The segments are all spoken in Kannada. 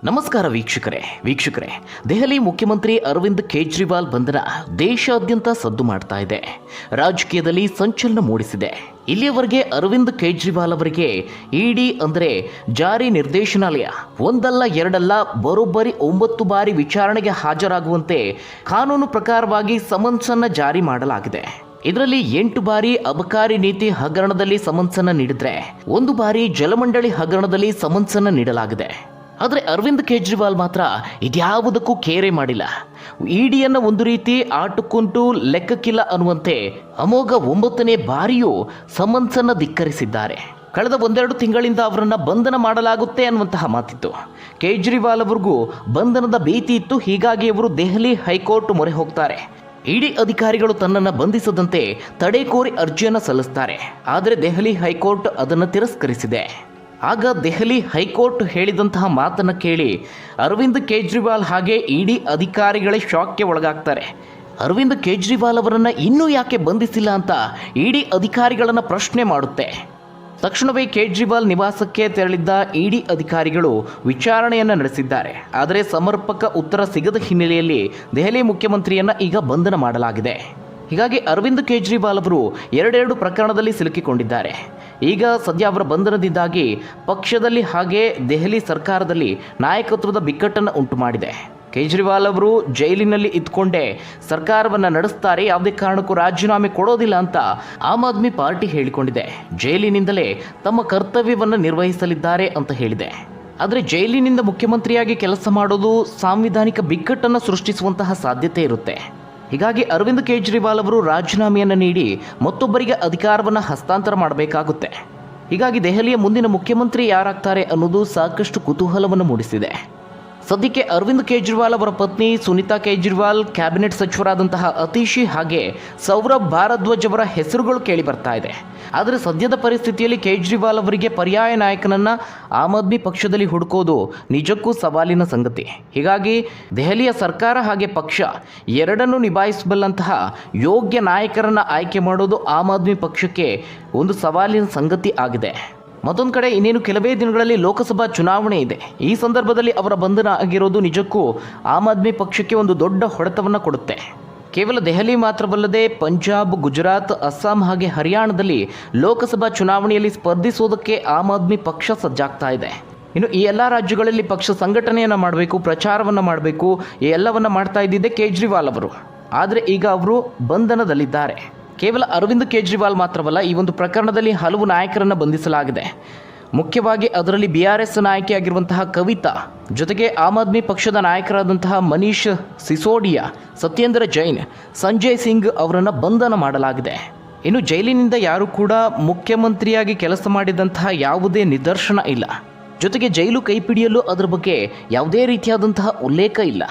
ನಮಸ್ಕಾರ ವೀಕ್ಷಕರೇ ದೆಹಲಿ ಮುಖ್ಯಮಂತ್ರಿ ಅರವಿಂದ್ ಕೇಜ್ರಿವಾಲ್ ಬಂಧನ ದೇಶಾದ್ಯಂತ ಸದ್ದು ಮಾಡ್ತಾ ಇದೆ. ರಾಜಕೀಯದಲ್ಲಿ ಸಂಚಲನ ಮೂಡಿಸಿದೆ. ಇಲ್ಲಿಯವರೆಗೆ ಅರವಿಂದ್ ಕೇಜ್ರಿವಾಲ್ ಅವರಿಗೆ ಇಡಿ ಅಂದರೆ ಜಾರಿ ನಿರ್ದೇಶನಾಲಯ ಒಂದಲ್ಲ ಎರಡಲ್ಲ ಬರೋಬ್ಬರಿ 9 ಬಾರಿ ವಿಚಾರಣೆಗೆ ಹಾಜರಾಗುವಂತೆ ಕಾನೂನು ಪ್ರಕಾರವಾಗಿ ಸಮನ್ಸನ್ನು ಜಾರಿ ಮಾಡಲಾಗಿದೆ. ಇದರಲ್ಲಿ 8 ಬಾರಿ ಅಬಕಾರಿ ನೀತಿ ಹಗರಣದಲ್ಲಿ ಸಮನ್ಸನ್ನು ನೀಡಿದ್ರೆ 1 ಬಾರಿ ಜಲಮಂಡಳಿ ಹಗರಣದಲ್ಲಿ ಸಮನ್ಸನ್ನು ನೀಡಲಾಗಿದೆ. ಆದರೆ ಅರವಿಂದ್ ಕೇಜ್ರಿವಾಲ್ ಮಾತ್ರ ಇದ್ಯಾವುದಕ್ಕೂ ಕೇರೆ ಮಾಡಿಲ್ಲ. ಇಡಿಯನ್ನು ಒಂದು ರೀತಿ ಆಟಕ್ಕುಂಟು ಲೆಕ್ಕಕ್ಕಿಲ್ಲ ಅನ್ನುವಂತೆ ಅಮೋಘ 9ನೇ ಬಾರಿಯೂ ಸಮನ್ಸನ್ನು ಧಿಕ್ಕರಿಸಿದ್ದಾರೆ. ಕಳೆದ 1-2 ತಿಂಗಳಿಂದ ಅವರನ್ನು ಬಂಧನ ಮಾಡಲಾಗುತ್ತೆ ಅನ್ನುವಂತಹ ಮಾತಿತ್ತು. ಕೇಜ್ರಿವಾಲ್ ಅವರಿಗೂ ಬಂಧನದ ಭೀತಿ ಇತ್ತು. ಹೀಗಾಗಿ ಅವರು ದೆಹಲಿ ಹೈಕೋರ್ಟ್ ಮೊರೆ ಹೋಗ್ತಾರೆ. ಇಡಿ ಅಧಿಕಾರಿಗಳು ತನ್ನನ್ನು ಬಂಧಿಸದಂತೆ ತಡೆ ಕೋರಿ ಅರ್ಜಿಯನ್ನು ಸಲ್ಲಿಸ್ತಾರೆ. ಆದರೆ ದೆಹಲಿ ಹೈಕೋರ್ಟ್ ಅದನ್ನು ತಿರಸ್ಕರಿಸಿದೆ. ಆಗ ದೆಹಲಿ ಹೈಕೋರ್ಟ್ ಹೇಳಿದಂತಹ ಮಾತನ್ನು ಕೇಳಿ ಅರವಿಂದ್ ಕೇಜ್ರಿವಾಲ್ ಹಾಗೆ ಇಡಿ ಅಧಿಕಾರಿಗಳೇ ಶಾಕ್ಗೆ ಒಳಗಾಗ್ತಾರೆ. ಅರವಿಂದ್ ಕೇಜ್ರಿವಾಲ್ ಅವರನ್ನು ಇನ್ನೂ ಯಾಕೆ ಬಂಧಿಸಿಲ್ಲ ಅಂತ ಇಡಿ ಅಧಿಕಾರಿಗಳನ್ನು ಪ್ರಶ್ನೆ ಮಾಡುತ್ತೆ. ತಕ್ಷಣವೇ ಕೇಜ್ರಿವಾಲ್ ನಿವಾಸಕ್ಕೆ ತೆರಳಿದ್ದ ಇಡಿ ಅಧಿಕಾರಿಗಳು ವಿಚಾರಣೆಯನ್ನು ನಡೆಸಿದ್ದಾರೆ. ಆದರೆ ಸಮರ್ಪಕ ಉತ್ತರ ಸಿಗದ ಹಿನ್ನೆಲೆಯಲ್ಲಿ ದೆಹಲಿ ಮುಖ್ಯಮಂತ್ರಿಯನ್ನು ಈಗ ಬಂಧನ ಮಾಡಲಾಗಿದೆ. ಹೀಗಾಗಿ ಅರವಿಂದ್ ಕೇಜ್ರಿವಾಲ್ ಅವರು 2 ಪ್ರಕರಣದಲ್ಲಿ ಸಿಲುಕಿಕೊಂಡಿದ್ದಾರೆ. ಈಗ ಸದ್ಯ ಅವರ ಬಂಧನದಿಂದಾಗಿ ಪಕ್ಷದಲ್ಲಿ ಹಾಗೆ ದೆಹಲಿ ಸರ್ಕಾರದಲ್ಲಿ ನಾಯಕತ್ವದ ಬಿಕ್ಕಟ್ಟನ್ನು ಉಂಟು ಮಾಡಿದೆ. ಕೇಜ್ರಿವಾಲ್ ಅವರು ಜೈಲಿನಲ್ಲಿ ಇದ್ಕೊಂಡೇ ಸರ್ಕಾರವನ್ನು ನಡೆಸ್ತಾರೆ, ಯಾವುದೇ ಕಾರಣಕ್ಕೂ ರಾಜೀನಾಮೆ ಕೊಡೋದಿಲ್ಲ ಅಂತ ಆಮ್ ಆದ್ಮಿ ಪಾರ್ಟಿ ಹೇಳಿಕೊಂಡಿದೆ. ಜೈಲಿನಿಂದಲೇ ತಮ್ಮ ಕರ್ತವ್ಯವನ್ನು ನಿರ್ವಹಿಸಲಿದ್ದಾರೆ ಅಂತ ಹೇಳಿದೆ. ಆದರೆ ಜೈಲಿನಿಂದ ಮುಖ್ಯಮಂತ್ರಿಯಾಗಿ ಕೆಲಸ ಮಾಡೋದು ಸಾಂವಿಧಾನಿಕ ಬಿಕ್ಕಟ್ಟನ್ನು ಸೃಷ್ಟಿಸುವಂತಹ ಸಾಧ್ಯತೆ ಇರುತ್ತೆ. ಹೀಗಾಗಿ ಅರವಿಂದ್ ಕೇಜ್ರಿವಾಲ್ ಅವರು ರಾಜೀನಾಮೆಯನ್ನು ನೀಡಿ ಮತ್ತೊಬ್ಬರಿಗೆ ಅಧಿಕಾರವನ್ನು ಹಸ್ತಾಂತರ ಮಾಡಬೇಕಾಗುತ್ತೆ. ಹೀಗಾಗಿ ದೆಹಲಿಯ ಮುಂದಿನ ಮುಖ್ಯಮಂತ್ರಿ ಯಾರಾಗ್ತಾರೆ ಅನ್ನೋದು ಸಾಕಷ್ಟು ಕುತೂಹಲವನ್ನು ಮೂಡಿಸಿದೆ. ಸದ್ಯಕ್ಕೆ ಅರವಿಂದ್ ಕೇಜ್ರಿವಾಲ್ ಅವರ ಪತ್ನಿ ಸುನೀತಾ ಕೇಜ್ರಿವಾಲ್, ಕ್ಯಾಬಿನೆಟ್ ಸಚಿವರಾದಂತಹ ಅತೀಶಿ ಹಾಗೆ ಸೌರಭ್ ಭಾರದ್ವಾಜ್ ಅವರ ಹೆಸರುಗಳು ಕೇಳಿ ಬರ್ತಾ ಇದೆ. ಆದರೆ ಸದ್ಯದ ಪರಿಸ್ಥಿತಿಯಲ್ಲಿ ಕೇಜ್ರಿವಾಲ್ ಅವರಿಗೆ ಪರ್ಯಾಯ ನಾಯಕನನ್ನು ಆಮ್ ಆದ್ಮಿ ಪಕ್ಷದಲ್ಲಿ ಹುಡುಕೋದು ನಿಜಕ್ಕೂ ಸವಾಲಿನ ಸಂಗತಿ. ಹೀಗಾಗಿ ದೆಹಲಿಯ ಸರ್ಕಾರ ಹಾಗೆ ಪಕ್ಷ ಎರಡನ್ನೂ ನಿಭಾಯಿಸಬಲ್ಲಂತಹ ಯೋಗ್ಯ ನಾಯಕರನ್ನು ಆಯ್ಕೆ ಮಾಡೋದು ಆಮ್ ಆದ್ಮಿ ಪಕ್ಷಕ್ಕೆ ಒಂದು ಸವಾಲಿನ ಸಂಗತಿ ಆಗಿದೆ. ಮತ್ತೊಂದು ಕಡೆ ಇನ್ನೇನು ಕೆಲವೇ ದಿನಗಳಲ್ಲಿ ಲೋಕಸಭಾ ಚುನಾವಣೆ ಇದೆ. ಈ ಸಂದರ್ಭದಲ್ಲಿ ಅವರ ಬಂಧನ ಆಗಿರೋದು ನಿಜಕ್ಕೂ ಆಮ್ ಆದ್ಮಿ ಪಕ್ಷಕ್ಕೆ ಒಂದು ದೊಡ್ಡ ಹೊಡೆತವನ್ನು ಕೊಡುತ್ತೆ. ಕೇವಲ ದೆಹಲಿ ಮಾತ್ರವಲ್ಲದೆ ಪಂಜಾಬ್, ಗುಜರಾತ್, ಅಸ್ಸಾಂ ಹಾಗೆ ಹರಿಯಾಣದಲ್ಲಿ ಲೋಕಸಭಾ ಚುನಾವಣೆಯಲ್ಲಿ ಸ್ಪರ್ಧಿಸೋದಕ್ಕೆ ಆಮ್ ಆದ್ಮಿ ಪಕ್ಷ ಸಜ್ಜಾಗ್ತಾ ಇದೆ. ಇನ್ನು ಈ ಎಲ್ಲ ರಾಜ್ಯಗಳಲ್ಲಿ ಪಕ್ಷ ಸಂಘಟನೆಯನ್ನು ಮಾಡಬೇಕು, ಪ್ರಚಾರವನ್ನು ಮಾಡಬೇಕು, ಈ ಎಲ್ಲವನ್ನು ಮಾಡ್ತಾ ಇದ್ದಿದ್ದೆ ಕೇಜ್ರಿವಾಲ್ ಅವರು. ಆದರೆ ಈಗ ಅವರು ಬಂಧನದಲ್ಲಿದ್ದಾರೆ. ಕೇವಲ ಅರವಿಂದ್ ಕೇಜ್ರಿವಾಲ್ ಮಾತ್ರವಲ್ಲ, ಈ ಒಂದು ಪ್ರಕರಣದಲ್ಲಿ ಹಲವು ನಾಯಕರನ್ನು ಬಂಧಿಸಲಾಗಿದೆ. ಮುಖ್ಯವಾಗಿ ಅದರಲ್ಲಿ BRS ನಾಯಕಿಯಾಗಿರುವಂತಹ ಕವಿತಾ, ಜೊತೆಗೆ ಆಮ್ ಆದ್ಮಿ ಪಕ್ಷದ ನಾಯಕರಾದಂತಹ ಮನೀಶ್ ಸಿಸೋಡಿಯಾ, ಸತ್ಯೇಂದ್ರ ಜೈನ್, ಸಂಜಯ್ ಸಿಂಗ್ ಅವರನ್ನು ಬಂಧನ ಮಾಡಲಾಗಿದೆ. ಇನ್ನು ಜೈಲಿನಿಂದ ಯಾರೂ ಕೂಡ ಮುಖ್ಯಮಂತ್ರಿಯಾಗಿ ಕೆಲಸ ಮಾಡಿದಂತಹ ಯಾವುದೇ ನಿದರ್ಶನ ಇಲ್ಲ. ಜೊತೆಗೆ ಜೈಲು ಕೈಪಿಡಿಯಲು ಅದರ ಬಗ್ಗೆ ಯಾವುದೇ ರೀತಿಯಾದಂತಹ ಉಲ್ಲೇಖ ಇಲ್ಲ.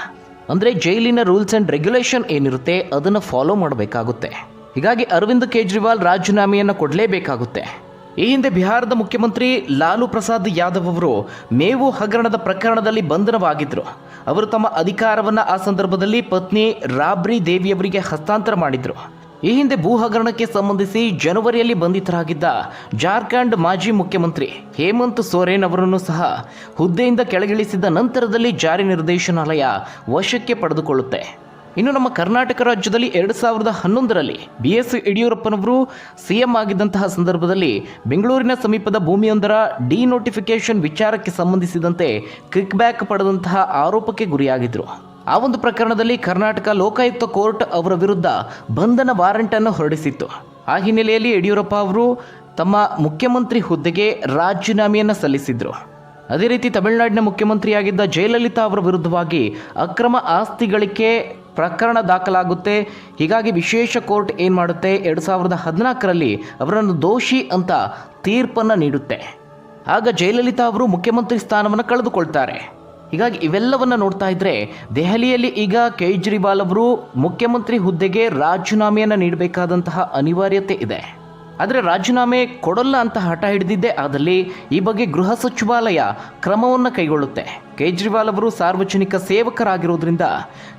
ಅಂದರೆ ಜೈಲಿನ ರೂಲ್ಸ್ ಆ್ಯಂಡ್ ರೆಗ್ಯುಲೇಷನ್ ಏನಿರುತ್ತೆ ಅದನ್ನು ಫಾಲೋ ಮಾಡಬೇಕಾಗುತ್ತೆ. ಹೀಗಾಗಿ ಅರವಿಂದ್ ಕೇಜ್ರಿವಾಲ್ ರಾಜೀನಾಮೆಯನ್ನು ಕೊಡಲೇಬೇಕಾಗುತ್ತೆ. ಈ ಹಿಂದೆ ಬಿಹಾರದ ಮುಖ್ಯಮಂತ್ರಿ ಲಾಲು ಪ್ರಸಾದ್ ಯಾದವ್ ಅವರು ಮೇವು ಹಗರಣದ ಪ್ರಕರಣದಲ್ಲಿ ಬಂಧನವಾಗಿದ್ದರು. ಅವರು ತಮ್ಮ ಅಧಿಕಾರವನ್ನು ಆ ಸಂದರ್ಭದಲ್ಲಿ ಪತ್ನಿ ರಾಬ್ರಿ ದೇವಿಯವರಿಗೆ ಹಸ್ತಾಂತರ ಮಾಡಿದರು. ಈ ಹಿಂದೆ ಭೂ ಹಗರಣಕ್ಕೆ ಸಂಬಂಧಿಸಿ ಜನವರಿಯಲ್ಲಿ ಬಂಧಿತರಾಗಿದ್ದ ಜಾರ್ಖಂಡ್ ಮಾಜಿ ಮುಖ್ಯಮಂತ್ರಿ ಹೇಮಂತ್ ಸೊರೇನ್ ಅವರನ್ನು ಸಹ ಹುದ್ದೆಯಿಂದ ಕೆಳಗಿಳಿಸಿದ ನಂತರದಲ್ಲಿ ಜಾರಿ ನಿರ್ದೇಶನಾಲಯ ವಶಕ್ಕೆ ಪಡೆದುಕೊಳ್ಳುತ್ತೆ. ಇನ್ನು ನಮ್ಮ ಕರ್ನಾಟಕ ರಾಜ್ಯದಲ್ಲಿ 2011ರಲ್ಲಿ BS ಯಡಿಯೂರಪ್ಪನವರು CM ಆಗಿದ್ದಂತಹ ಸಂದರ್ಭದಲ್ಲಿ ಬೆಂಗಳೂರಿನ ಸಮೀಪದ ಭೂಮಿಯೊಂದರ ಡಿನೋಟಿಫಿಕೇಶನ್ ವಿಚಾರಕ್ಕೆ ಸಂಬಂಧಿಸಿದಂತೆ ಕಿಕ್ ಬ್ಯಾಕ್ ಪಡೆದಂತಹ ಆರೋಪಕ್ಕೆ ಗುರಿಯಾಗಿದ್ದರು. ಆ ಒಂದು ಪ್ರಕರಣದಲ್ಲಿ ಕರ್ನಾಟಕ ಲೋಕಾಯುಕ್ತ ಕೋರ್ಟ್ ಅವರ ವಿರುದ್ಧ ಬಂಧನ ವಾರೆಂಟನ್ನು ಹೊರಡಿಸಿತ್ತು. ಆ ಹಿನ್ನೆಲೆಯಲ್ಲಿ ಯಡಿಯೂರಪ್ಪ ಅವರು ತಮ್ಮ ಮುಖ್ಯಮಂತ್ರಿ ಹುದ್ದೆಗೆ ರಾಜೀನಾಮೆಯನ್ನು ಸಲ್ಲಿಸಿದರು. ಅದೇ ರೀತಿ ತಮಿಳುನಾಡಿನ ಮುಖ್ಯಮಂತ್ರಿಯಾಗಿದ್ದ ಜಯಲಲಿತಾ ಅವರ ವಿರುದ್ಧವಾಗಿ ಅಕ್ರಮ ಆಸ್ತಿ ಗಳಿಕೆ ಪ್ರಕರಣ ದಾಖಲಾಗುತ್ತೆ. ಹೀಗಾಗಿ ವಿಶೇಷ ಕೋರ್ಟ್ ಏನು ಮಾಡುತ್ತೆ, 2014ರಲ್ಲಿ ಅವರನ್ನು ದೋಷಿ ಅಂತ ತೀರ್ಪನ್ನು ನೀಡುತ್ತೆ. ಆಗ ಜಯಲಲಿತಾ ಅವರು ಮುಖ್ಯಮಂತ್ರಿ ಸ್ಥಾನವನ್ನು ಕಳೆದುಕೊಳ್ತಾರೆ. ಹೀಗಾಗಿ ಇವೆಲ್ಲವನ್ನು ನೋಡ್ತಾ ಇದ್ದರೆ ದೆಹಲಿಯಲ್ಲಿ ಈಗ ಕೇಜ್ರಿವಾಲ್ ಅವರು ಮುಖ್ಯಮಂತ್ರಿ ಹುದ್ದೆಗೆ ರಾಜೀನಾಮೆಯನ್ನು ನೀಡಬೇಕಾದಂತಹ ಅನಿವಾರ್ಯತೆ ಇದೆ. ಆದರೆ ರಾಜೀನಾಮೆ ಕೊಡಲ್ಲ ಅಂತ ಹಠ ಹಿಡಿದಿದ್ದೇ ಆದಲ್ಲಿ ಈ ಬಗ್ಗೆ ಗೃಹ ಸಚಿವಾಲಯ ಕ್ರಮವನ್ನು ಕೈಗೊಳ್ಳುತ್ತೆ. ಕೇಜ್ರಿವಾಲ್ ಅವರು ಸಾರ್ವಜನಿಕ ಸೇವಕರಾಗಿರೋದ್ರಿಂದ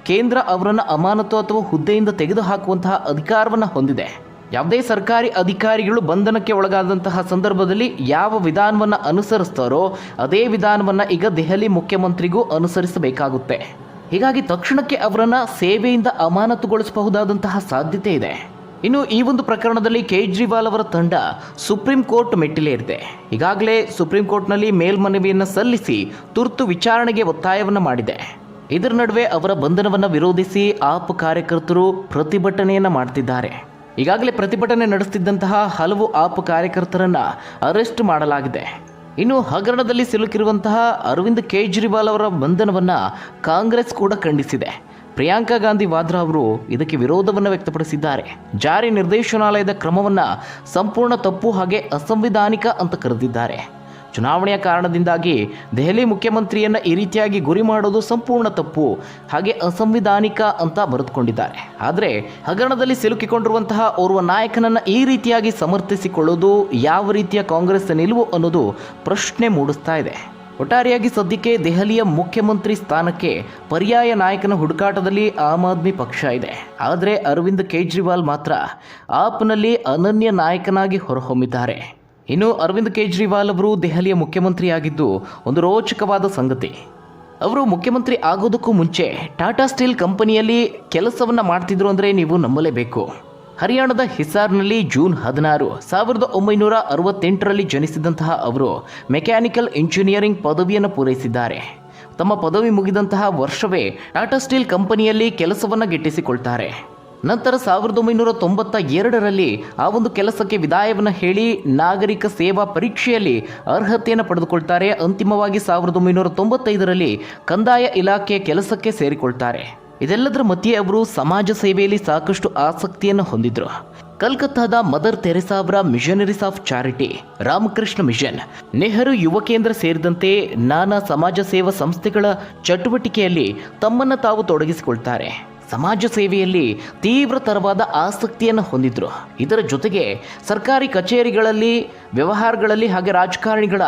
ಕೇಂದ್ರ ಅವರನ್ನು ಅಮಾನತು ಅಥವಾ ಹುದ್ದೆಯಿಂದ ತೆಗೆದುಹಾಕುವಂತಹ ಅಧಿಕಾರವನ್ನು ಹೊಂದಿದೆ. ಯಾವುದೇ ಸರ್ಕಾರಿ ಅಧಿಕಾರಿಗಳು ಬಂಧನಕ್ಕೆ ಒಳಗಾದಂತಹ ಸಂದರ್ಭದಲ್ಲಿ ಯಾವ ವಿಧಾನವನ್ನು ಅನುಸರಿಸ್ತಾರೋ ಅದೇ ವಿಧಾನವನ್ನು ಈಗ ದೆಹಲಿ ಮುಖ್ಯಮಂತ್ರಿಗೂ ಅನುಸರಿಸಬೇಕಾಗುತ್ತೆ. ಹೀಗಾಗಿ ತಕ್ಷಣಕ್ಕೆ ಅವರನ್ನು ಸೇವೆಯಿಂದ ಅಮಾನತುಗೊಳಿಸಬಹುದಾದಂತಹ ಸಾಧ್ಯತೆ ಇದೆ. ಇನ್ನು ಈ ಒಂದು ಪ್ರಕರಣದಲ್ಲಿ ಕೇಜ್ರಿವಾಲ್ ಅವರ ತಂಡ ಸುಪ್ರೀಂ ಕೋರ್ಟ್ ಮೆಟ್ಟಿಲೇರಿದೆ. ಈಗಾಗಲೇ ಸುಪ್ರೀಂ ಕೋರ್ಟ್ನಲ್ಲಿ ಮೇಲ್ಮನವಿಯನ್ನು ಸಲ್ಲಿಸಿ ತುರ್ತು ವಿಚಾರಣೆಗೆ ಒತ್ತಾಯವನ್ನು ಮಾಡಿದೆ. ಇದರ ನಡುವೆ ಅವರ ಬಂಧನವನ್ನು ವಿರೋಧಿಸಿ ಆಪ್ ಕಾರ್ಯಕರ್ತರು ಪ್ರತಿಭಟನೆಯನ್ನು ಮಾಡ್ತಿದ್ದಾರೆ. ಈಗಾಗಲೇ ಪ್ರತಿಭಟನೆ ನಡೆಸುತ್ತಿದ್ದಂತಹ ಹಲವು ಆಪ್ ಕಾರ್ಯಕರ್ತರನ್ನು ಅರೆಸ್ಟ್ ಮಾಡಲಾಗಿದೆ. ಇನ್ನು ಹಗರಣದಲ್ಲಿ ಸಿಲುಕಿರುವಂತಹ ಅರವಿಂದ್ ಕೇಜ್ರಿವಾಲ್ ಅವರ ಬಂಧನವನ್ನು ಕಾಂಗ್ರೆಸ್ ಕೂಡ ಖಂಡಿಸಿದೆ. ಪ್ರಿಯಾಂಕಾ ಗಾಂಧಿ ವಾದ್ರಾ ಅವರು ಇದಕ್ಕೆ ವಿರೋಧವನ್ನು ವ್ಯಕ್ತಪಡಿಸಿದ್ದಾರೆ. ಜಾರಿ ನಿರ್ದೇಶನಾಲಯದ ಕ್ರಮವನ್ನು ಸಂಪೂರ್ಣ ತಪ್ಪು ಹಾಗೆ ಅಸಂವಿಧಾನಿಕ ಅಂತ ಕರೆದಿದ್ದಾರೆ. ಚುನಾವಣೆಯ ಕಾರಣದಿಂದಾಗಿ ದೆಹಲಿ ಮುಖ್ಯಮಂತ್ರಿಯನ್ನು ಈ ರೀತಿಯಾಗಿ ಗುರಿ ಮಾಡೋದು ಸಂಪೂರ್ಣ ತಪ್ಪು ಹಾಗೆ ಅಸಂವಿಧಾನಿಕ ಅಂತ ಬರೆದುಕೊಂಡಿದ್ದಾರೆ. ಆದರೆ ಹಗರಣದಲ್ಲಿ ಸಿಲುಕಿಕೊಂಡಿರುವಂತಹ ಓರ್ವ ನಾಯಕನನ್ನು ಈ ರೀತಿಯಾಗಿ ಸಮರ್ಥಿಸಿಕೊಳ್ಳೋದು ಯಾವ ರೀತಿಯ ಕಾಂಗ್ರೆಸ್ ನಿಲುವು ಅನ್ನೋದು ಪ್ರಶ್ನೆ ಮೂಡಿಸ್ತಾ ಇದೆ. ಒಟ್ಟಾರೆಯಾಗಿ ಸದ್ಯಕ್ಕೆ ದೆಹಲಿಯ ಮುಖ್ಯಮಂತ್ರಿ ಸ್ಥಾನಕ್ಕೆ ಪರ್ಯಾಯ ನಾಯಕನ ಹುಡುಕಾಟದಲ್ಲಿ ಆಮ್ ಆದ್ಮಿ ಪಕ್ಷ ಇದೆ. ಆದರೆ ಅರವಿಂದ್ ಕೇಜ್ರಿವಾಲ್ ಮಾತ್ರ ಆಪ್ನಲ್ಲಿ ಅನನ್ಯ ನಾಯಕನಾಗಿ ಹೊರಹೊಮ್ಮಿದ್ದಾರೆ. ಇನ್ನು ಅರವಿಂದ್ ಕೇಜ್ರಿವಾಲ್ ಅವರು ದೆಹಲಿಯ ಮುಖ್ಯಮಂತ್ರಿಯಾಗಿದ್ದು ಒಂದು ರೋಚಕವಾದ ಸಂಗತಿ. ಅವರು ಮುಖ್ಯಮಂತ್ರಿ ಆಗೋದಕ್ಕೂ ಮುಂಚೆ ಟಾಟಾ ಸ್ಟೀಲ್ ಕಂಪನಿಯಲ್ಲಿ ಕೆಲಸವನ್ನು ಮಾಡ್ತಿದ್ರು ಅಂದರೆ ನೀವು ನಂಬಲೇಬೇಕು. ಹರಿಯಾಣದ ಹಿಸಾರ್ನಲ್ಲಿ ಜೂನ್ 16, 1968ರಲ್ಲಿ ಜನಿಸಿದಂತಹ ಅವರು ಮೆಕ್ಯಾನಿಕಲ್ ಇಂಜಿನಿಯರಿಂಗ್ ಪದವಿಯನ್ನು ಪೂರೈಸಿದ್ದಾರೆ. ತಮ್ಮ ಪದವಿ ಮುಗಿದಂತಹ ವರ್ಷವೇ ಟಾಟಾ ಸ್ಟೀಲ್ ಕಂಪನಿಯಲ್ಲಿ ಕೆಲಸವನ್ನು ಗಿಟ್ಟಿಸಿಕೊಳ್ತಾರೆ. ನಂತರ 1992ರಲ್ಲಿ ಆ ಒಂದು ಕೆಲಸಕ್ಕೆ ವಿದಾಯವನ್ನು ಹೇಳಿ ನಾಗರಿಕ ಸೇವಾ ಪರೀಕ್ಷೆಯಲ್ಲಿ ಅರ್ಹತೆಯನ್ನು ಪಡೆದುಕೊಳ್ತಾರೆ. ಅಂತಿಮವಾಗಿ 1995ರಲ್ಲಿ ಕಂದಾಯ ಇಲಾಖೆಯ ಕೆಲಸಕ್ಕೆ ಸೇರಿಕೊಳ್ತಾರೆ. ಇದೆಲ್ಲದರ ಮಧ್ಯೆ ಅವರು ಸಮಾಜ ಸೇವೆಯಲ್ಲಿ ಸಾಕಷ್ಟು ಆಸಕ್ತಿಯನ್ನು ಹೊಂದಿದ್ರು. ಕಲ್ಕತ್ತಾದ ಮದರ್ ತೆರೆಸಾ ಅವರ missionaries of charity, Ramakrishna mission, Nehru Yuva Kendra ಸೇರಿದಂತೆ ನಾನಾ ಸಮಾಜ ಸೇವಾ ಸಂಸ್ಥೆಗಳ ಚಟುವಟಿಕೆಯಲ್ಲಿ ತಮ್ಮನ್ನು ತಾವು ತೊಡಗಿಸಿಕೊಳ್ತಾರೆ. ಸಮಾಜ ಸೇವೆಯಲ್ಲಿ ತೀವ್ರತರವಾದ ಆಸಕ್ತಿಯನ್ನು ಹೊಂದಿದ್ರು. ಇದರ ಜೊತೆಗೆ ಸರ್ಕಾರಿ ಕಚೇರಿಗಳಲ್ಲಿ, ವ್ಯವಹಾರಗಳಲ್ಲಿ ಹಾಗೆ ರಾಜಕಾರಣಿಗಳ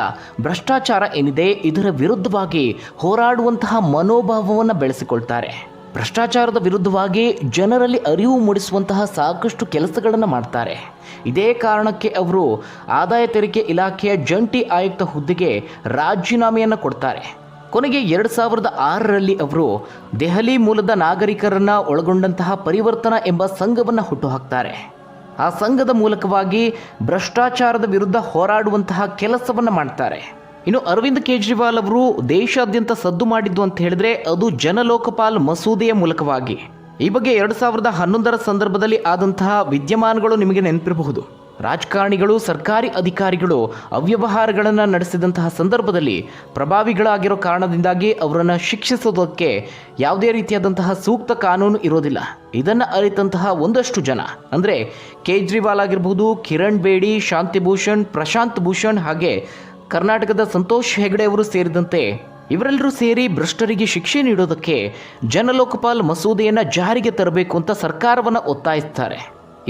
ಭ್ರಷ್ಟಾಚಾರ ಏನಿದೆ ಇದರ ವಿರುದ್ಧವಾಗಿ ಹೋರಾಡುವಂತಹ ಮನೋಭಾವವನ್ನು ಬೆಳೆಸಿಕೊಳ್ತಾರೆ. ಭ್ರಷ್ಟಾಚಾರದ ವಿರುದ್ಧವಾಗಿ ಜನರಲ್ಲಿ ಅರಿವು ಮೂಡಿಸುವಂತಹ ಸಾಕಷ್ಟು ಕೆಲಸಗಳನ್ನು ಮಾಡ್ತಾರೆ. ಇದೇ ಕಾರಣಕ್ಕೆ ಅವರು ಆದಾಯ ತೆರಿಗೆ ಇಲಾಖೆಯ ಜಂಟಿ ಆಯುಕ್ತ ಹುದ್ದೆಗೆ ರಾಜೀನಾಮೆಯನ್ನು ಕೊಡ್ತಾರೆ. ಕೊನೆಗೆ 2006ರಲ್ಲಿ ಅವರು ದೆಹಲಿ ಮೂಲದ ನಾಗರಿಕರನ್ನು ಒಳಗೊಂಡಂತಹ ಪರಿವರ್ತನಾ ಎಂಬ ಸಂಘವನ್ನು ಹುಟ್ಟುಹಾಕ್ತಾರೆ. ಆ ಸಂಘದ ಮೂಲಕವಾಗಿ ಭ್ರಷ್ಟಾಚಾರದ ವಿರುದ್ಧ ಹೋರಾಡುವಂತಹ ಕೆಲಸವನ್ನು ಮಾಡ್ತಾರೆ. ಇನ್ನು ಅರವಿಂದ್ ಕೇಜ್ರಿವಾಲ್ ಅವರು ದೇಶಾದ್ಯಂತ ಸದ್ದು ಮಾಡಿದ್ದು ಅಂತ ಹೇಳಿದ್ರೆ ಅದು ಜನಲೋಕಪಾಲ್ ಮಸೂದೆಯ ಮೂಲಕವಾಗಿ. ಈ ಬಗ್ಗೆ 2011ರ ಸಂದರ್ಭದಲ್ಲಿ ಆದಂತಹ ವಿದ್ಯಮಾನಗಳು ನಿಮಗೆ ನೆನಪಿರಬಹುದು. ರಾಜಕಾರಣಿಗಳು, ಸರ್ಕಾರಿ ಅಧಿಕಾರಿಗಳು ಅವ್ಯವಹಾರಗಳನ್ನು ನಡೆಸಿದಂತಹ ಸಂದರ್ಭದಲ್ಲಿ ಪ್ರಭಾವಿಗಳಾಗಿರೋ ಕಾರಣದಿಂದಾಗಿ ಅವರನ್ನು ಶಿಕ್ಷಿಸೋದಕ್ಕೆ ಯಾವುದೇ ರೀತಿಯಾದಂತಹ ಸೂಕ್ತ ಕಾನೂನು ಇರೋದಿಲ್ಲ. ಇದನ್ನು ಅರಿತಂತಹ ಒಂದಷ್ಟು ಜನ ಅಂದರೆ ಕೇಜ್ರಿವಾಲ್ ಆಗಿರಬಹುದು, ಕಿರಣ್ ಬೇಡಿ, ಶಾಂತಿಭೂಷಣ್, ಪ್ರಶಾಂತ್ ಭೂಷಣ್ ಹಾಗೆ ಕರ್ನಾಟಕದ ಸಂತೋಷ್ ಹೆಗಡೆ ಅವರು ಸೇರಿದಂತೆ ಇವರೆಲ್ಲರೂ ಸೇರಿ ಭ್ರಷ್ಟರಿಗೆ ಶಿಕ್ಷೆ ನೀಡೋದಕ್ಕೆ ಜನಲೋಕಪಾಲ್ ಮಸೂದೆಯನ್ನು ಜಾರಿಗೆ ತರಬೇಕು ಅಂತ ಸರ್ಕಾರವನ್ನು ಒತ್ತಾಯಿಸ್ತಾರೆ.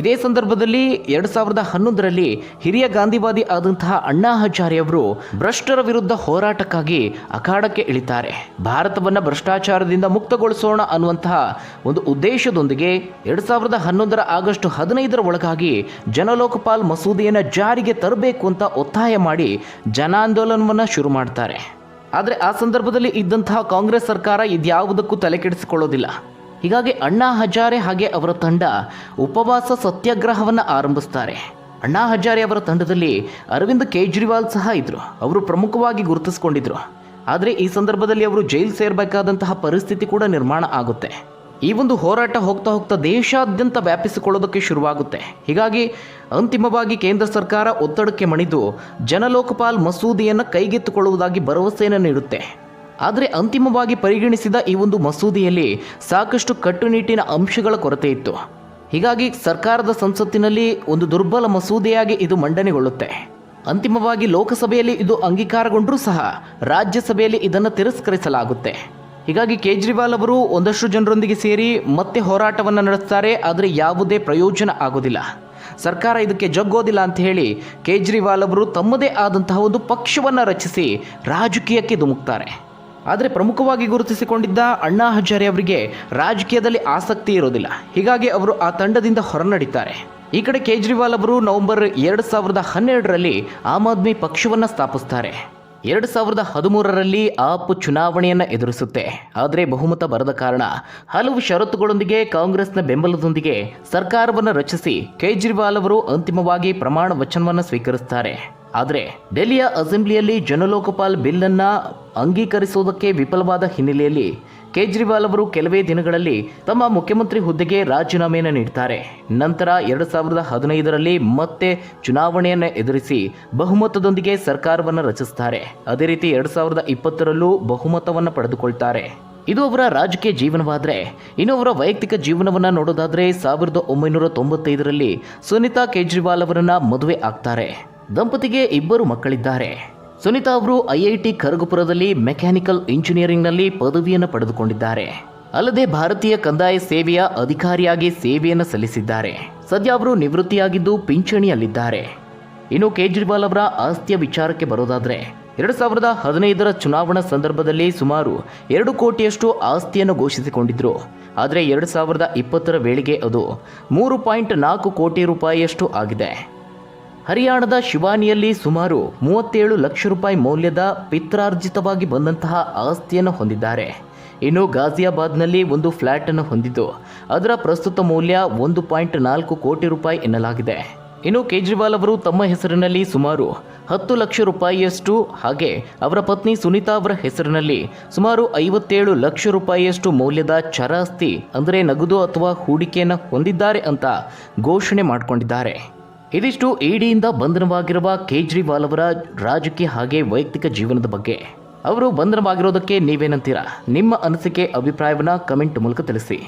ಇದೇ ಸಂದರ್ಭದಲ್ಲಿ 2011ರಲ್ಲಿ ಹಿರಿಯ ಗಾಂಧಿವಾದಿ ಆದಂತಹ ಅಣ್ಣಾ ಹಜಾರೆ ಅವರು ಭ್ರಷ್ಟರ ವಿರುದ್ಧ ಹೋರಾಟಕ್ಕಾಗಿ ಅಖಾಡಕ್ಕೆ ಇಳಿತಾರೆ. ಭಾರತವನ್ನು ಭ್ರಷ್ಟಾಚಾರದಿಂದ ಮುಕ್ತಗೊಳಿಸೋಣ ಅನ್ನುವಂತಹ ಒಂದು ಉದ್ದೇಶದೊಂದಿಗೆ 2011ರ ಆಗಸ್ಟ್ 15ರ ಒಳಗಾಗಿ ಜನಲೋಕಪಾಲ್ ಮಸೂದೆಯನ್ನು ಜಾರಿಗೆ ತರಬೇಕು ಅಂತ ಒತ್ತಾಯ ಮಾಡಿ ಜನಾಂದೋಲನವನ್ನು ಶುರು ಮಾಡ್ತಾರೆ. ಆದರೆ ಆ ಸಂದರ್ಭದಲ್ಲಿ ಇದ್ದಂತಹ ಕಾಂಗ್ರೆಸ್ ಸರ್ಕಾರ ಇದ್ಯಾವುದಕ್ಕೂ ತಲೆ ಕೆಡಿಸಿಕೊಳ್ಳೋದಿಲ್ಲ. ಹೀಗಾಗಿ ಅಣ್ಣಾ ಹಜಾರೆ ಹಾಗೆ ಅವರ ತಂಡ ಉಪವಾಸ ಸತ್ಯಾಗ್ರಹವನ್ನು ಆರಂಭಿಸ್ತಾರೆ. ಅಣ್ಣಾ ಹಜಾರೆ ಅವರ ತಂಡದಲ್ಲಿ ಅರವಿಂದ್ ಕೇಜ್ರಿವಾಲ್ ಸಹ ಇದ್ರು. ಅವರು ಪ್ರಮುಖವಾಗಿ ಗುರುತಿಸಿಕೊಂಡಿದ್ರು. ಆದರೆ ಈ ಸಂದರ್ಭದಲ್ಲಿ ಅವರು ಜೈಲು ಸೇರಬೇಕಾದಂತಹ ಪರಿಸ್ಥಿತಿ ಕೂಡ ನಿರ್ಮಾಣ ಆಗುತ್ತೆ. ಈ ಒಂದು ಹೋರಾಟ ಹೋಗ್ತಾ ಹೋಗ್ತಾ ದೇಶಾದ್ಯಂತ ವ್ಯಾಪಿಸಿಕೊಳ್ಳೋದಕ್ಕೆ ಶುರುವಾಗುತ್ತೆ. ಹೀಗಾಗಿ ಅಂತಿಮವಾಗಿ ಕೇಂದ್ರ ಸರ್ಕಾರ ಒತ್ತಡಕ್ಕೆ ಮಣಿದು ಜನಲೋಕಪಾಲ್ ಮಸೂದೆಯನ್ನು ಕೈಗೆತ್ತಿಕೊಳ್ಳುವುದಾಗಿ ಭರವಸೆಯನ್ನು ನೀಡುತ್ತೆ. ಆದರೆ ಅಂತಿಮವಾಗಿ ಪರಿಗಣಿಸಿದ ಈ ಒಂದು ಮಸೂದೆಯಲ್ಲಿ ಸಾಕಷ್ಟು ಕಟ್ಟುನಿಟ್ಟಿನ ಅಂಶಗಳ ಕೊರತೆ ಇತ್ತು. ಹೀಗಾಗಿ ಸರ್ಕಾರದ ಸಂಸತ್ತಿನಲ್ಲಿ ಒಂದು ದುರ್ಬಲ ಮಸೂದೆಯಾಗಿ ಇದು ಮಂಡನೆಗೊಳ್ಳುತ್ತೆ. ಅಂತಿಮವಾಗಿ ಲೋಕಸಭೆಯಲ್ಲಿ ಇದು ಅಂಗೀಕಾರಗೊಂಡರೂ ಸಹ ರಾಜ್ಯಸಭೆಯಲ್ಲಿ ಇದನ್ನು ತಿರಸ್ಕರಿಸಲಾಗುತ್ತೆ. ಹೀಗಾಗಿ ಕೇಜ್ರಿವಾಲ್ ಅವರು ಒಂದಷ್ಟು ಜನರೊಂದಿಗೆ ಸೇರಿ ಮತ್ತೆ ಹೋರಾಟವನ್ನು ನಡೆಸ್ತಾರೆ. ಆದರೆ ಯಾವುದೇ ಪ್ರಯೋಜನ ಆಗೋದಿಲ್ಲ. ಸರ್ಕಾರ ಇದಕ್ಕೆ ಜಗ್ಗೋದಿಲ್ಲ ಅಂತ ಹೇಳಿ ಕೇಜ್ರಿವಾಲ್ ಅವರು ತಮ್ಮದೇ ಆದಂತಹ ಒಂದು ಪಕ್ಷವನ್ನು ರಚಿಸಿ ರಾಜಕೀಯಕ್ಕೆ ಧುಮುಕ್ತಾರೆ. ಆದರೆ ಪ್ರಮುಖವಾಗಿ ಗುರುತಿಸಿಕೊಂಡಿದ್ದ ಅಣ್ಣಾ ಹಜಾರೆ ಅವರಿಗೆ ರಾಜಕೀಯದಲ್ಲಿ ಆಸಕ್ತಿ ಇರೋದಿಲ್ಲ. ಹೀಗಾಗಿ ಅವರು ಆ ತಂಡದಿಂದ ಹೊರನಡೀತಾರೆ. ಈ ಕಡೆ ಕೇಜ್ರಿವಾಲ್ ಅವರು ನವೆಂಬರ್ 2012ರಲ್ಲಿ ಆಮ್ ಆದ್ಮಿ ಪಕ್ಷವನ್ನು ಸ್ಥಾಪಿಸ್ತಾರೆ. 2013ರಲ್ಲಿ ಆಪ್ ಚುನಾವಣೆಯನ್ನು ಎದುರಿಸುತ್ತೆ. ಆದರೆ ಬಹುಮತ ಬರದ ಕಾರಣ ಹಲವು ಷರತ್ತುಗಳೊಂದಿಗೆ ಕಾಂಗ್ರೆಸ್ನ ಬೆಂಬಲದೊಂದಿಗೆ ಸರ್ಕಾರವನ್ನು ರಚಿಸಿ ಕೇಜ್ರಿವಾಲ್ ಅವರು ಅಂತಿಮವಾಗಿ ಪ್ರಮಾಣ ವಚನವನ್ನು ಸ್ವೀಕರಿಸುತ್ತಾರೆ. ಆದರೆ ಡೆಲ್ಲಿಯ ಅಸೆಂಬ್ಲಿಯಲ್ಲಿ ಜನಲೋಕಪಾಲ್ ಬಿಲ್ ಅನ್ನ ಅಂಗೀಕರಿಸುವುದಕ್ಕೆ ವಿಫಲವಾದ ಹಿನ್ನೆಲೆಯಲ್ಲಿ ಕೇಜ್ರಿವಾಲ್ ಅವರು ಕೆಲವೇ ದಿನಗಳಲ್ಲಿ ತಮ್ಮ ಮುಖ್ಯಮಂತ್ರಿ ಹುದ್ದೆಗೆ ರಾಜೀನಾಮೆಯನ್ನು ನೀಡುತ್ತಾರೆ. ನಂತರ 2015ರಲ್ಲಿ ಮತ್ತೆ ಚುನಾವಣೆಯನ್ನು ಎದುರಿಸಿ ಬಹುಮತದೊಂದಿಗೆ ಸರ್ಕಾರವನ್ನು ರಚಿಸುತ್ತಾರೆ. ಅದೇ ರೀತಿ 2020ರಲ್ಲೂ ಬಹುಮತವನ್ನು ಪಡೆದುಕೊಳ್ತಾರೆ. ಇದು ಅವರ ರಾಜಕೀಯ ಜೀವನವಾದರೆ, ಇನ್ನು ಅವರ ವೈಯಕ್ತಿಕ ಜೀವನವನ್ನು ನೋಡೋದಾದರೆ 1995ರಲ್ಲಿ ಸುನೀತಾ ಕೇಜ್ರಿವಾಲ್ ಅವರನ್ನ ಮದುವೆ ಆಗ್ತಾರೆ. ದಂಪತಿಗೆ 2 ಮಕ್ಕಳಿದ್ದಾರೆ. ಸುನೀತಾ ಅವರು IIT ಖರಗ್ಪುರದಲ್ಲಿ ಮೆಕ್ಯಾನಿಕಲ್ ಇಂಜಿನಿಯರಿಂಗ್ನಲ್ಲಿ ಪದವಿಯನ್ನು ಪಡೆದುಕೊಂಡಿದ್ದಾರೆ. ಅಲ್ಲದೆ ಭಾರತೀಯ ಕಂದಾಯ ಸೇವೆಯ ಅಧಿಕಾರಿಯಾಗಿ ಸೇವೆಯನ್ನು ಸಲ್ಲಿಸಿದ್ದಾರೆ. ಸದ್ಯ ಅವರು ನಿವೃತ್ತಿಯಾಗಿದ್ದು ಪಿಂಚಣಿಯಲ್ಲಿದ್ದಾರೆ. ಇನ್ನು ಕೇಜ್ರಿವಾಲ್ ಅವರ ಆಸ್ತಿಯ ವಿಚಾರಕ್ಕೆ ಬರೋದಾದರೆ 2015ರ ಚುನಾವಣಾ ಸಂದರ್ಭದಲ್ಲಿ ಸುಮಾರು 2 ಕೋಟಿಯಷ್ಟು ಆಸ್ತಿಯನ್ನು ಘೋಷಿಸಿಕೊಂಡಿದ್ರು. ಆದರೆ 2020ರ ವೇಳೆಗೆ ಅದು 3.4 ಕೋಟಿ ರೂಪಾಯಿಯಷ್ಟು ಆಗಿದೆ. ಹರಿಯಾಣದ ಶಿವಾನಿಯಲ್ಲಿ ಸುಮಾರು 37 ಲಕ್ಷ ರೂಪಾಯಿ ಮೌಲ್ಯದ ಪಿತ್ರಾರ್ಜಿತವಾಗಿ ಬಂದಂತಹ ಆಸ್ತಿಯನ್ನು ಹೊಂದಿದ್ದಾರೆ. ಇನ್ನು ಗಾಜಿಯಾಬಾದ್ನಲ್ಲಿ ಒಂದು ಫ್ಲ್ಯಾಟ್ ಅನ್ನು ಹೊಂದಿದ್ದು ಅದರ ಪ್ರಸ್ತುತ ಮೌಲ್ಯ 1.4 ಕೋಟಿ ರೂಪಾಯಿ ಎನ್ನಲಾಗಿದೆ. ಇನ್ನು ಕೇಜ್ರಿವಾಲ್ ಅವರು ತಮ್ಮ ಹೆಸರಿನಲ್ಲಿ ಸುಮಾರು 10 ಲಕ್ಷ ರೂಪಾಯಿಯಷ್ಟು, ಹಾಗೆ ಅವರ ಪತ್ನಿ ಸುನೀತಾ ಅವರ ಹೆಸರಿನಲ್ಲಿ ಸುಮಾರು 57 ಲಕ್ಷ ರೂಪಾಯಿಯಷ್ಟು ಮೌಲ್ಯದ ಚರಾಸ್ತಿ ಅಂದರೆ ನಗದು ಅಥವಾ ಹೂಡಿಕೆಯನ್ನು ಹೊಂದಿದ್ದಾರೆ ಅಂತ ಘೋಷಣೆ ಮಾಡಿಕೊಂಡಿದ್ದಾರೆ. ಇದಿಷ್ಟು ಇಡಿಯಿಂದ ಬಂಧನವಾಗಿರುವ ಕೇಜ್ರಿವಾಲ್ ಅವರ ರಾಜಕೀಯ ಹಾಗೆ ವೈಯಕ್ತಿಕ ಜೀವನದ ಬಗ್ಗೆ. ಅವರು ಬಂಧನವಾಗಿರೋದಕ್ಕೆ ನೀವೇನಂತೀರಾ? ನಿಮ್ಮ ಅನಿಸಿಕೆ ಅಭಿಪ್ರಾಯವನ್ನು ಕಮೆಂಟ್ ಮೂಲಕ ತಿಳಿಸಿ.